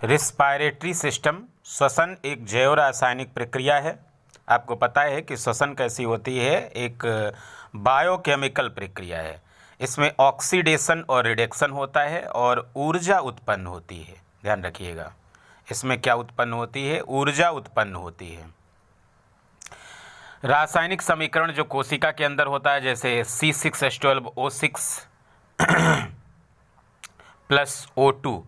Respiratory system श्वसन एक जैव रासायनिक प्रक्रिया है। आपको पता है कि श्वसन कैसी होती है, एक बायोकेमिकल प्रक्रिया है। इसमें ऑक्सीडेशन और रिडक्शन होता है और ऊर्जा उत्पन्न होती है। ध्यान रखिएगा, इसमें क्या उत्पन्न होती है? ऊर्जा उत्पन्न होती है। रासायनिक समीकरण जो कोशिका के अंदर होता है, जैसे C6H12O6 प्लस O2,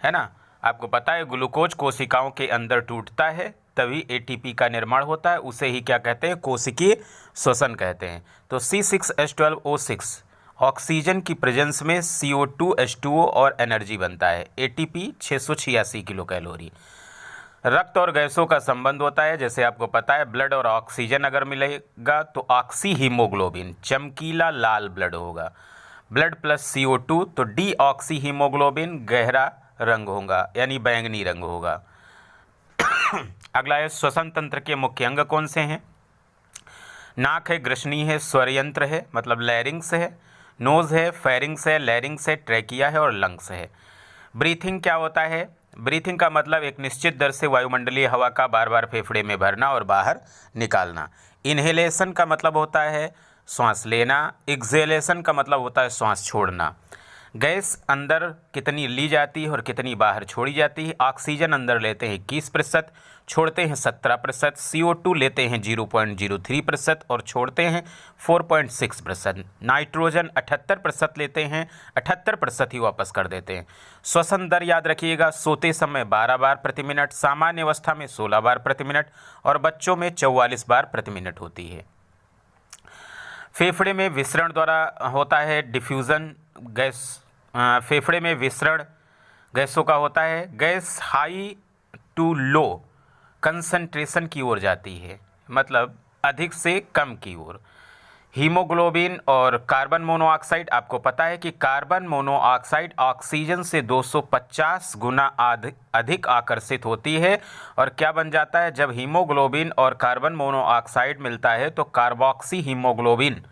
है ना। आपको पता है ग्लूकोज कोशिकाओं के अंदर टूटता है तभी ATP का निर्माण होता है, उसे ही क्या कहते हैं? कोशिकीय श्वसन कहते हैं। तो C6H12O6 ऑक्सीजन की प्रेजेंस में CO2 H2O और एनर्जी बनता है। ATP 686 kilo calorie. रक्त और गैसों का संबंध होता है, जैसे आपको पता है ब्लड और ऑक्सीजन अगर मिलेगा तो ऑक्सी हीमोग्लोबिन चमकीला लाल ब्लड होगा। ब्लड प्लस CO2 तो डी ऑक्सी हीमोग्लोबिन गहरा रंग होगा, यानी बैंगनी रंग होगा। अगला है श्वसन तंत्र के मुख्य अंग कौन से हैं? नाक है, ग्रसनी है, स्वर यंत्र है मतलब लैरिंग्स है, नोज है, फेरिंग्स है, लैरिंग्स है, ट्रैकिया है और लंग्स है। ब्रीथिंग क्या होता है? ब्रीथिंग का मतलब एक निश्चित दर से वायुमंडलीय हवा का बार बार फेफड़े में भरना और बाहर निकालना। इन्हेलेशन का मतलब होता है श्वास लेना। एक्सहेलेशन का मतलब होता है श्वास छोड़ना। गैस अंदर कितनी ली जाती है और कितनी बाहर छोड़ी जाती है? ऑक्सीजन अंदर लेते हैं 21%, छोड़ते हैं 17%। CO2 लेते हैं 0.03% और छोड़ते हैं 4.6%। नाइट्रोजन 78% लेते हैं, 78% ही वापस कर देते हैं। श्वसन दर याद रखिएगा, सोते समय 12 बार प्रति मिनट, सामान्य अवस्था में 16 बार प्रति मिनट और बच्चों में 44 बार प्रति मिनट होती है। फेफड़े में विसरण द्वारा होता है डिफ्यूज़न गैस। फेफड़े में विसरण गैसों का होता है। Gas high to low concentration की ओर जाती है, मतलब अधिक से कम की ओर। हीमोग्लोबिन और कार्बन मोनोऑक्साइड, आपको पता है कि कार्बन मोनोऑक्साइड ऑक्सीजन से 250 गुना अधिक आकर्षित होती है और क्या बन जाता है? जब हीमोग्लोबिन और कार्बन मोनोऑक्साइड मिलता है तो कार्बोक्सी हीमोग्लोबिन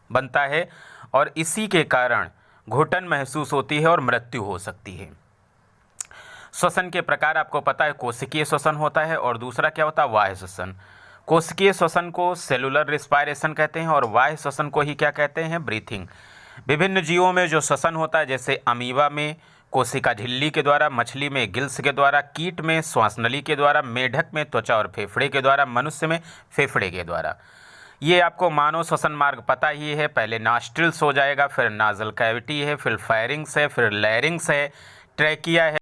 बनता है और इसी के कारण घुटन महसूस होती है और मृत्यु हो सकती है। श्वसन के प्रकार आपको पता है, कोशिकीय श्वसन होता है और दूसरा क्या होता है? बाह्य श्वसन। कोशिकीय श्वसन को सेलुलर रिस्पायरेशन कहते हैं और बाह्य श्वसन को ही क्या कहते हैं? ब्रीथिंग। विभिन्न जीवों में जो श्वसन होता है, जैसे अमीबा में कोशिका झिल्ली के द्वारा, मछली में गिल्स के द्वारा, कीट में श्वासनली के द्वारा, मेढक में त्वचा और फेफड़े के द्वारा, मनुष्य में फेफड़े के द्वारा। ये आपको मानव श्वसन मार्ग पता ही है, पहले नॉस्ट्रिल्स हो जाएगा, फिर नाजल कैविटी है, फिर फेरिंग्स है, फिर लैरिंग्स है, ट्रैकिया है।